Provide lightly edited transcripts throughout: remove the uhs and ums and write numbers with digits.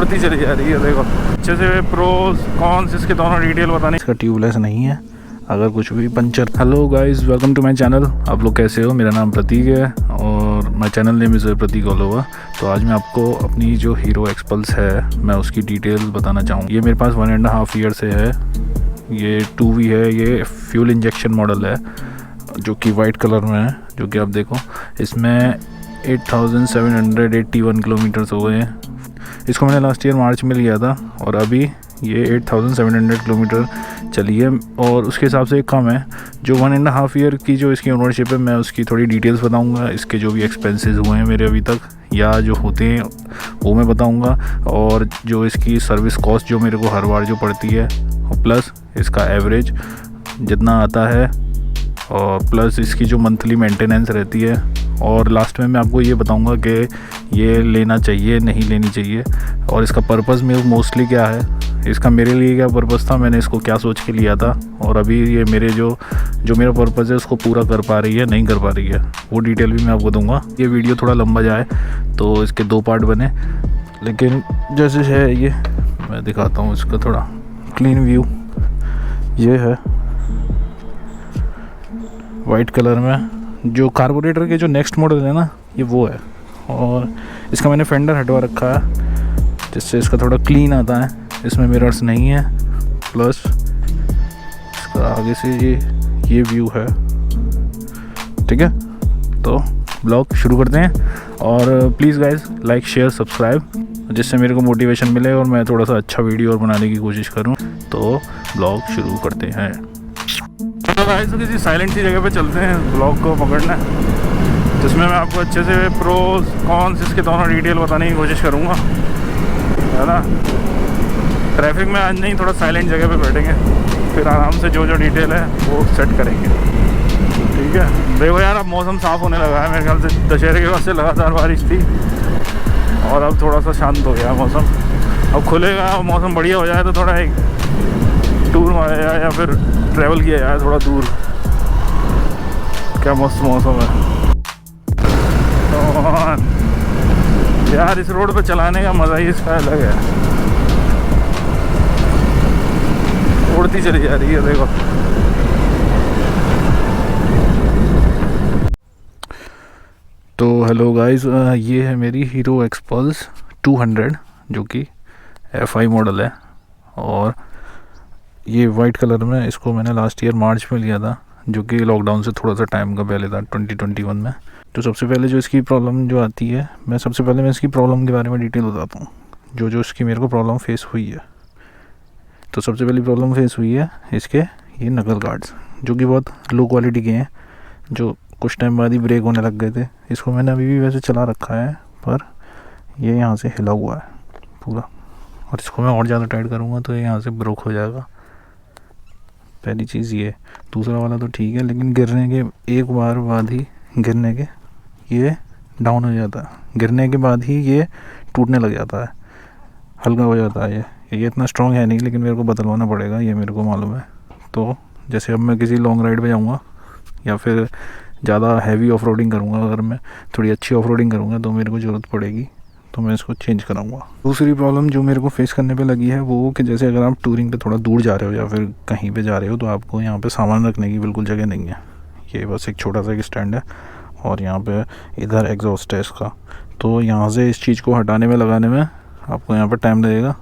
उड़ती चली जा रही है। देखो अच्छे से प्रोज कॉन्स इसके दोनों डिटेल बताने। इसका ट्यूबलेस नहीं है, अगर कुछ भी puncture. Hello guys, welcome to my channel. आप लोग कैसे हो? मेरा नाम प्रतीक है और my channel name is Prateek all over. तो आज मैं आपको अपनी जो हीरो एक्सपल्स है मैं उसकी डिटेल बताना चाहूँ। ये मेरे पास 1.5 ईयर से है। ये 2V है, ये फ्यूल इंजेक्शन मॉडल है जो कि वाइट कलर में है, जो कि आप देखो इसमें 8781 किलोमीटर्स हो गए हैं। इसको मैंने लास्ट ईयर मार्च में लिया था और अभी ये 8700 किलोमीटर चली है और उसके हिसाब से कम है। जो 1.5 ईयर की जो इसकी ओनरशिप है मैं उसकी थोड़ी डिटेल्स बताऊंगा। इसके जो भी एक्सपेंसेस हुए हैं मेरे अभी तक या जो होते हैं वो मैं बताऊंगा, और जो इसकी सर्विस कॉस्ट जो मेरे को हर बार जो पड़ती है, और प्लस इसका एवरेज जितना आता है, और प्लस इसकी जो मंथली मेंटेनेंस रहती है। और लास्ट में मैं आपको ये बताऊंगा कि ये लेना चाहिए नहीं लेनी चाहिए, और इसका पर्पज़ में मोस्टली क्या है, इसका मेरे लिए क्या पर्पज़ था, मैंने इसको क्या सोच के लिया था, और अभी ये मेरे जो मेरा पर्पज़ है उसको पूरा कर पा रही है नहीं कर पा रही है, वो डिटेल भी मैं आपको दूंगा। ये वीडियो थोड़ा लंबा जाए तो इसके 2 पार्ट बने, लेकिन जैसे है ये मैं दिखाता हूँ इसका थोड़ा क्लीन व्यू। ये है वाइट कलर में, जो कार्बोरेटर के जो नेक्स्ट मॉडल है ना ये वो है, और इसका मैंने फेंडर हटवा रखा है जिससे इसका थोड़ा क्लीन आता है। इसमें मिरर्स नहीं है, प्लस इसका आगे से ये व्यू है। ठीक है, तो ब्लॉग शुरू करते हैं, और please guys like share subscribe, जिससे मेरे को मोटिवेशन मिले और मैं थोड़ा सा अच्छा वीडियो और बनाने की कोशिश करूं। तो ब्लॉग शुरू करते हैं। तो गाइस किसी साइलेंट सी जगह पे चलते हैं ब्लॉग को पकड़ना, जिसमें मैं आपको अच्छे से प्रोज कॉन्स इसके दोनों डिटेल बताने की कोशिश करूँगा, है ना। ट्रैफिक में आज नहीं, थोड़ा साइलेंट जगह पे बैठेंगे, फिर आराम से जो डिटेल है वो सेट करेंगे। ठीक है, देखो यार अब मौसम साफ़ होने लगा है। मेरे ख्याल से दशहरे के बाद से लगातार बारिश थी और अब थोड़ा सा शांत हो गया मौसम। अब खुलेगा, मौसम बढ़िया हो जाए तो थोड़ा एक टूर मारा जाए या फिर ट्रैवल किया जाए थोड़ा दूर। क्या मस्त मौसम है यार। इस रोड पे चलाने का मज़ा ही इसका अलग है। उड़ती चली जा रही है, देखो। तो हेलो गाइस, ये है मेरी हीरो एक्सपल्स 200 जो कि FI मॉडल है, और ये वाइट कलर में। इसको मैंने लास्ट ईयर मार्च में लिया था, जो कि लॉकडाउन से थोड़ा सा टाइम का पहले था, 2021 में। तो सबसे पहले जो इसकी प्रॉब्लम जो आती है, मैं इसकी प्रॉब्लम के बारे में डिटेल बताता हूँ, जो इसकी मेरे को प्रॉब्लम फेस हुई है। तो सबसे पहली प्रॉब्लम फेस हुई है इसके ये नकल गार्ड्स, जो कि बहुत लो क्वालिटी के हैं, जो कुछ टाइम बाद ही ब्रेक होने लग गए थे। इसको मैंने अभी भी वैसे चला रखा है, पर ये यहाँ से हिला हुआ है पूरा, और इसको मैं और ज़्यादा टाइट करूँगा तो ये यहाँ से ब्रोक हो जाएगा। पहली चीज़ ये। दूसरा वाला तो ठीक है, लेकिन गिरने के एक बार बाद ही गिरने के ये डाउन हो जाता है, गिरने के बाद ही ये टूटने लग जाता है, हल्का हो जाता है। ये इतना स्ट्रॉन्ग है नहीं, लेकिन मेरे को बदलवाना पड़ेगा, ये मेरे को मालूम है। तो जैसे अब मैं किसी लॉन्ग राइड पे जाऊँगा या फिर ज़्यादा हैवी ऑफ रोडिंग करूँगा, अगर मैं थोड़ी अच्छी ऑफ रोडिंग करूँगा तो मेरे को ज़रूरत पड़ेगी, तो मैं इसको चेंज कराऊँगा। दूसरी प्रॉब्लम जो मेरे को फेस करने पे लगी है वो कि जैसे अगर आप टूरिंग पे थोड़ा दूर जा रहे हो या फिर कहीं पे जा रहे हो, तो आपको यहाँ पे सामान रखने की बिल्कुल जगह नहीं है। ये बस एक छोटा सा एक स्टैंड है, और यहाँ पे इधर एग्जॉस्ट है इसका। तो यहाँ से इस चीज़ को हटाने में लगाने में आपको यहाँ पर टाइम लगेगा।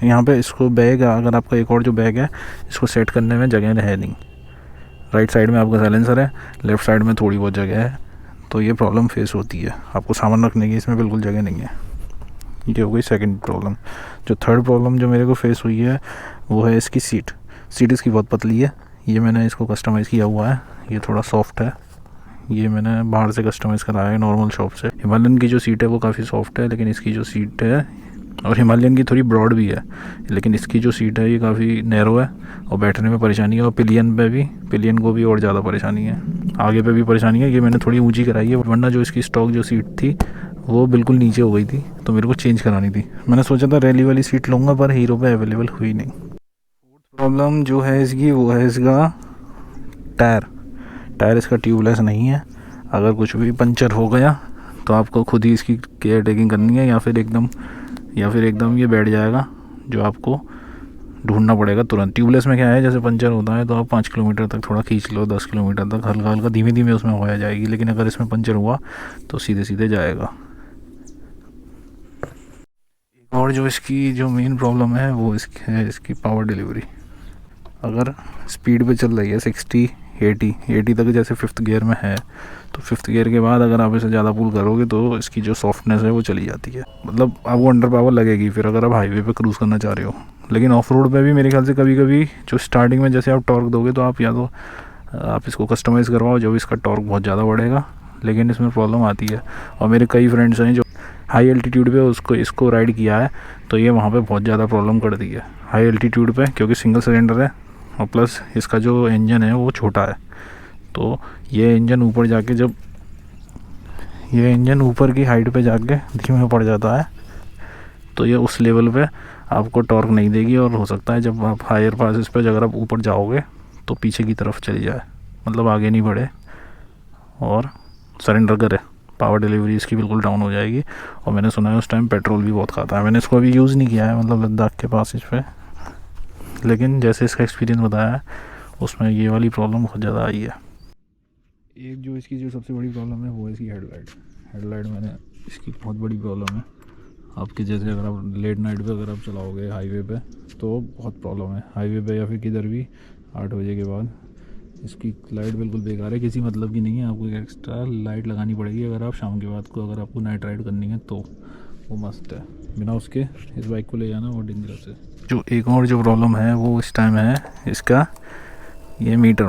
यहाँ पे इसको बैग, अगर आपका एक और जो बैग है, इसको सेट करने में जगह है नहीं। राइट साइड में आपका साइलेंसर है, लेफ़्ट साइड में थोड़ी बहुत जगह है, तो ये प्रॉब्लम फेस होती है। आपको सामान रखने की इसमें बिल्कुल जगह नहीं है। ये हो गई सेकंड प्रॉब्लम। जो थर्ड प्रॉब्लम जो मेरे को फेस हुई है वो है इसकी सीट इसकी बहुत पतली है। ये मैंने इसको कस्टमाइज़ किया हुआ है, ये थोड़ा सॉफ्ट है। ये मैंने बाहर से कस्टमाइज़ कराया है नॉर्मल शॉप से। हिमालयन की जो सीट है वो काफ़ी सॉफ्ट है, लेकिन इसकी जो सीट है, और हिमालयन की थोड़ी ब्रॉड भी है, लेकिन इसकी जो सीट है ये काफ़ी नैरो है और बैठने में परेशानी है। और पिलियन को भी और ज़्यादा परेशानी है, आगे पे भी परेशानी है। ये मैंने थोड़ी ऊंची कराई है, वरना जो इसकी स्टॉक जो सीट थी वो बिल्कुल नीचे हो गई थी, तो मेरे को चेंज करानी थी। मैंने सोचा था रैली वाली सीट लूँगा, पर हीरो पे अवेलेबल हुई नहीं। प्रॉब्लम जो है इसकी वो है इसका टायर इसका ट्यूबलेस नहीं है। अगर कुछ भी पंचर हो गया तो आपको खुद ही इसकी केयर टेकिंग करनी है, या फिर एकदम या फिर एकदम ये बैठ जाएगा, जो आपको ढूंढना पड़ेगा तुरंत। ट्यूबलेस में क्या है, जैसे पंचर होता है तो आप 5 किलोमीटर तक थोड़ा खींच लो, 10 किलोमीटर तक हल्का हल्का धीमे धीमे उसमें हो जाएगी, लेकिन अगर इसमें पंचर हुआ तो सीधे सीधे जाएगा। और जो इसकी जो मेन प्रॉब्लम है वो इसकी पावर डिलीवरी। अगर स्पीड पे चल रही है 60 80 तक, जैसे 5th गियर में है, तो 5th गियर के बाद अगर आप इसे ज़्यादा पुल करोगे तो इसकी जो सॉफ्टनेस है वो चली जाती है, मतलब आपको अंडर पावर लगेगी फिर अगर आप हाईवे पे क्रूज़ करना चाह रहे हो। लेकिन ऑफ रोड पे भी मेरे ख्याल से कभी कभी जो स्टार्टिंग में जैसे आप टॉर्क दोगे तो आप या तो आप इसको कस्टमाइज़ करवाओ, जब इसका टॉर्क बहुत ज़्यादा बढ़ेगा, लेकिन इसमें प्रॉब्लम आती है। और मेरे कई फ्रेंड्स हैं जो हाई एल्टीट्यूड पे इसको राइड किया है, तो ये वहाँ पे बहुत ज़्यादा प्रॉब्लम करती है हाई एल्टीट्यूड पे, क्योंकि सिंगल सिलेंडर है और प्लस इसका जो इंजन है वो छोटा है। तो ये इंजन ऊपर जाके जब ये इंजन ऊपर की हाइट पे जाके धीमे पड़ जाता है, तो ये उस लेवल पे आपको टॉर्क नहीं देगी, और हो सकता है जब आप हायर पासेस पे अगर आप ऊपर जाओगे तो पीछे की तरफ चली जाए, मतलब आगे नहीं बढ़े और सरेंडर करे, पावर डिलीवरी इसकी बिल्कुल डाउन हो जाएगी। और मैंने सुना है उस टाइम पेट्रोल भी बहुत खाता है। मैंने इसको अभी यूज़ नहीं किया है, मतलब लद्दाख के पास इस पर, लेकिन जैसे इसका एक्सपीरियंस बताया है उसमें ये वाली प्रॉब्लम बहुत ज़्यादा आई है। एक जो इसकी जो सबसे बड़ी प्रॉब्लम है वो है इसकी हेडलाइट मैंने इसकी बहुत बड़ी प्रॉब्लम है। आपके जैसे अगर आप लेट नाइट पे अगर आप चलाओगे हाईवे पे तो बहुत प्रॉब्लम है, हाईवे पे या फिर किधर भी 8 बजे के बाद इसकी लाइट बिल्कुल बेकार है, किसी मतलब की नहीं है। आपको एक एक्स्ट्रा लाइट लगानी पड़ेगी अगर आप शाम के बाद को अगर आपको नाइट राइड करनी है तो वो मस्त है, बिना उसके इस बाइक को ले जाना वो डेंजरस है। जो एक और जो प्रॉब्लम है वो इस टाइम है इसका ये मीटर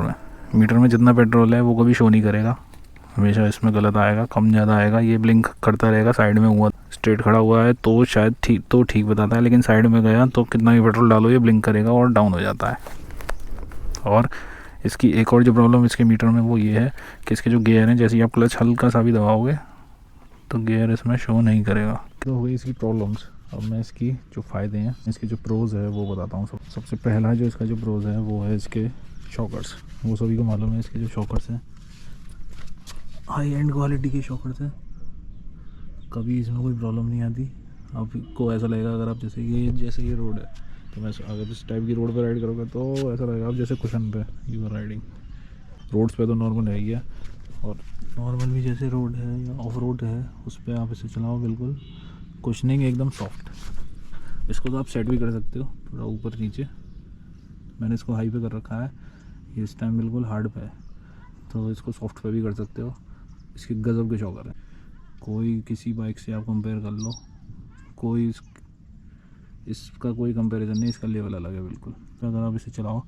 में जितना पेट्रोल है वो कभी शो नहीं करेगा, हमेशा इसमें गलत आएगा, कम ज़्यादा आएगा। ये ब्लिंक करता रहेगा, साइड में हुआ स्ट्रेट खड़ा हुआ है तो शायद ठीक बताता है, लेकिन साइड में गया तो कितना भी पेट्रोल डालो ये ब्लिंक करेगा और डाउन हो जाता है। और इसकी एक और जो प्रॉब्लम इसके मीटर में वो ये है कि इसके जो गियर हैं, जैसे ही आप क्लच हल्का सा भी दबाओगे तो गियर इसमें शो नहीं करेगा। तो हो गई इसकी प्रॉब्लम्स। अब मैं इसकी जो फ़ायदे हैं, इसके जो प्रोज़ है वो बताता हूँ। सबसे पहला जो इसका जो प्रोज़ है वो है इसके शॉकर्स। वो सभी को मालूम है इसके जो शॉकर्स हैं हाई एंड क्वालिटी के शॉकर्स हैं, कभी इसमें कोई प्रॉब्लम नहीं आती। आपको ऐसा लगेगा अगर आप जैसे ये रोड है तो मैं अगर इस टाइप की रोड पे राइड करोगे तो ऐसा लगेगा आप जैसे कुशन पे यू आर राइडिंग। रोड्स पे तो नॉर्मल है ही है, और नॉर्मल भी जैसे रोड है या ऑफ रोड है उस पर आप इसे चलाओ बिल्कुल कुशनिंग एकदम सॉफ्ट। इसको तो आप सेट भी कर सकते हो थोड़ा ऊपर नीचे, मैंने इसको हाई पे कर रखा है, ये इस टाइम बिल्कुल हार्ड पे है, तो इसको सॉफ्ट पे भी कर सकते हो। इसके गज़ब के शॉकर है, कोई किसी बाइक से आप कंपेयर कर लो, कोई इसका कोई कंपैरिजन नहीं, इसका लेवल अलग है बिल्कुल। अगर आप इसे चलाओ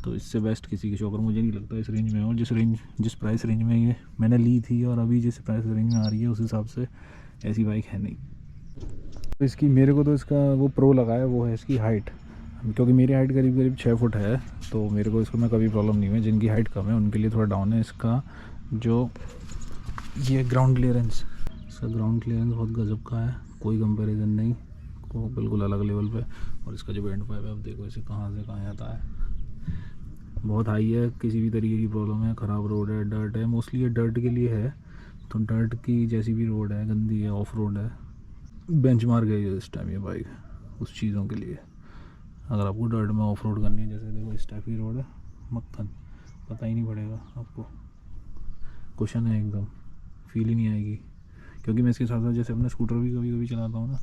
तो इससे बेस्ट किसी की शॉकर मुझे नहीं लगता इस रेंज में। और जिस प्राइस रेंज में ये मैंने ली थी और अभी जिस प्राइस रेंज में आ रही है उस हिसाब से ऐसी बाइक है नहीं। तो इसकी मेरे को तो इसका वो प्रो लगा है वो है इसकी हाइट, क्योंकि मेरी हाइट करीब 6 फुट है, तो मेरे को इसको में कभी प्रॉब्लम नहीं हुई। जिनकी हाइट कम है उनके लिए थोड़ा डाउन है इसका जो ये ग्राउंड क्लियरेंस। इसका ग्राउंड क्लियरेंस बहुत गजब का है, कोई कंपैरिजन नहीं, को बिल्कुल अलग लेवल पे। और इसका जो बैंड पाइप है आप देखो इसे कहाँ से कहाँ आता है, बहुत हाई है, किसी भी तरीके की प्रॉब्लम है, ख़राब रोड है, डर्ट है, मोस्टली ये डर्ट के लिए है, तो डर्ट की जैसी भी रोड है गंदी है ऑफ रोड है बेंचमार्क है ये इस टाइम ये बाइक उस चीज़ों के लिए। अगर आपको डर्ट में ऑफ रोड करनी है, जैसे देखो इस टाइप की रोड है मक्खन, पता ही नहीं पड़ेगा आपको, कुशन है एकदम, फील ही नहीं आएगी। क्योंकि मैं इसके साथ साथ जैसे अपना स्कूटर भी कभी कभी चलाता हूँ ना,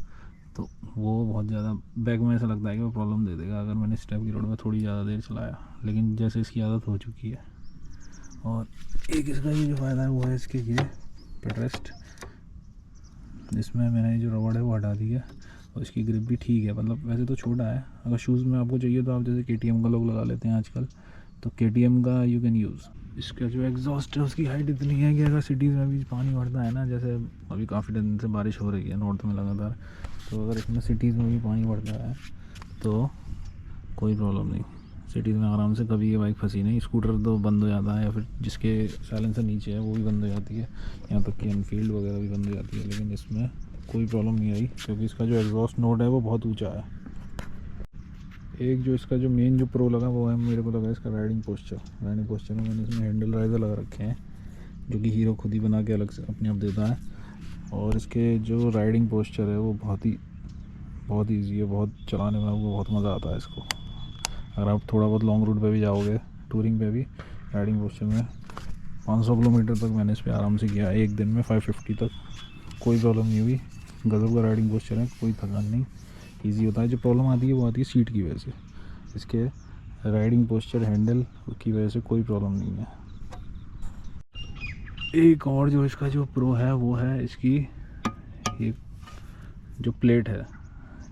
तो वो बहुत ज़्यादा बैक में ऐसा लगता है कि वो प्रॉब्लम दे देगा अगर मैंने इस टाइप की रोड में थोड़ी ज़्यादा देर चलाया, लेकिन जैसे इसकी आदत हो चुकी है। और एक इसका ये जो फ़ायदा है वो है इसके ये पेडरेस्ट, इसमें मैंने जो रबड़ है वो हटा दी है, और इसकी ग्रिप भी ठीक है, मतलब वैसे तो छोटा है। अगर शूज़ में आपको चाहिए तो आप जैसे KTM का लोग लगा लेते हैं आजकल, तो KTM का यू कैन यूज़। इसका जो एग्जॉस्ट है उसकी हाइट इतनी है कि अगर सिटीज़ में भी पानी बढ़ता है ना, जैसे अभी काफ़ी दिन से बारिश हो रही है नॉर्थ में लगातार, तो अगर इसमें सिटीज़ में भी पानी बढ़ता है तो कोई प्रॉब्लम नहीं, सिटीज़ में आराम से कभी ये बाइक फंसी नहीं। स्कूटर तो बंद हो जाता है, या फिर जिसके साइलेंसर नीचे है वो भी बंद हो जाती है, यहाँ तक कि एनफील्ड वगैरह भी बंद हो जाती है, लेकिन इसमें कोई प्रॉब्लम नहीं आई क्योंकि इसका जो एग्जॉस्ट नोट है वो बहुत ऊँचा है। एक जो इसका जो मेन जो प्रो लगा वो है मेरे को लगा इसका राइडिंग पोस्चर में मैंने इसमें हैंडल राइजर लगा रखे हैं, जो कि हीरो खुद ही बना के अलग से अपने आप देता है। और इसके जो राइडिंग पोस्चर है वो बहुत ही बहुत इजी है, बहुत चलाने में आपको बहुत मज़ा आता है इसको। अगर आप थोड़ा बहुत लॉन्ग रूट पे भी जाओगे, टूरिंग पे भी, राइडिंग पोस्चर में 500 किलोमीटर तक मैंने इस पर आराम से किया एक दिन में, 550 तक, कोई प्रॉब्लम नहीं हुई। गज़ब का राइडिंग पोस्चर है, कोई थकान नहीं, ईजी होता है। जो प्रॉब्लम आती है वो आती है सीट की वजह से। इसके राइडिंग पोस्चर, हैंडल की वजह से कोई प्रॉब्लम नहीं है। एक और जो इसका जो प्रो है वो है इसकी एक जो प्लेट है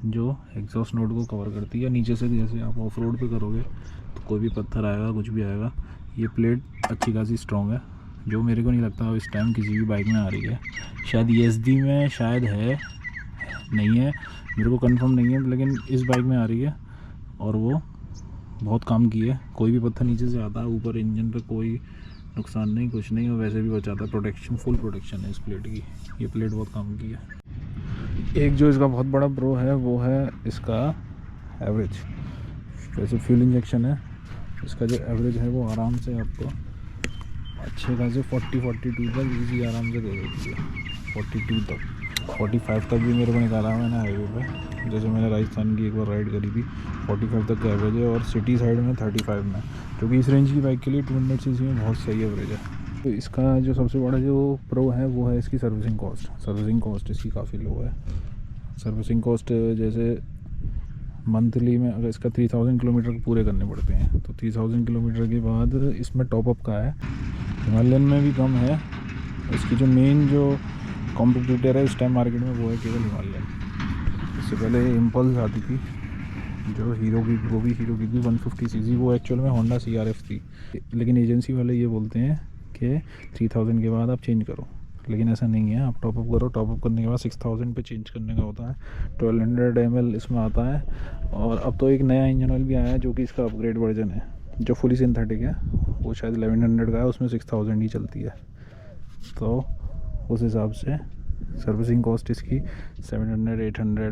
जो एग्जॉस्ट नोट को कवर करती है नीचे से। जैसे आप ऑफ रोड पे करोगे तो कोई भी पत्थर आएगा, कुछ भी आएगा, ये प्लेट अच्छी खासी स्ट्रॉन्ग है, जो मेरे को नहीं लगता इस टाइम किसी भी बाइक में आ रही है। शायद ESD में शायद है, नहीं है, मेरे को कंफर्म नहीं है, लेकिन इस बाइक में आ रही है और वो बहुत काम की है। कोई भी पत्थर नीचे से आता है ऊपर इंजन पे कोई नुकसान नहीं, कुछ नहीं, और वैसे भी बचाता है। प्रोटेक्शन, फुल प्रोटेक्शन है इस प्लेट की। ये प्लेट बहुत काम की है। एक जो इसका बहुत बड़ा प्रो है वो है इसका एवरेज। जैसे फ्यूल इंजेक्शन है, इसका जो एवरेज है वो आराम से आपको अच्छे खासे 42 तक ईजी आराम से दे देती है। 42 तक, 45 तक भी मेरे को निकाला है मैंने हाईवे पे। जैसे मैंने राजस्थान की एक बार राइड करी थी, 45 तक का एवरेज है, और सिटी साइड में 35 में, जो कि इस रेंज की बाइक के लिए 200 सीसी में बहुत सही एवरेज है। तो इसका जो सबसे बड़ा जो प्रो है वो है इसकी सर्विसिंग कॉस्ट। सर्विसिंग कॉस्ट इसकी काफ़ी लो है। सर्विसिंग कॉस्ट जैसे मंथली में अगर इसका 3000 किलोमीटर पूरे करने पड़ते हैं, तो 3000 किलोमीटर के बाद इसमें टॉपअप का है। हिमालयन में भी कम है। इसकी जो मेन जो कॉम्पिटिटर है इस टाइम मार्केट में वो है केवल हिमालयन। इससे पहले इम्पल्स आती थी जो हीरो की, वो भी हीरो की थी 150 सीसी, वो एक्चुअल में होंडा CRF थी, लेकिन एजेंसी वाले ये बोलते हैं कि 3000 के बाद आप चेंज करो, लेकिन ऐसा नहीं है। आप टॉपअप करो, टॉपअप करने के बाद 6000 पे चेंज करने का होता है। 1200 ml इसमें आता है, और अब तो एक नया इंजन ऑयल भी आया है जो कि इसका अपग्रेड वर्जन है, जो फुली सिंथेटिक है, वो शायद 1100 का है, उसमें 6000 ही चलती है। तो उस हिसाब से सर्विसिंग कॉस्ट इसकी 700, 800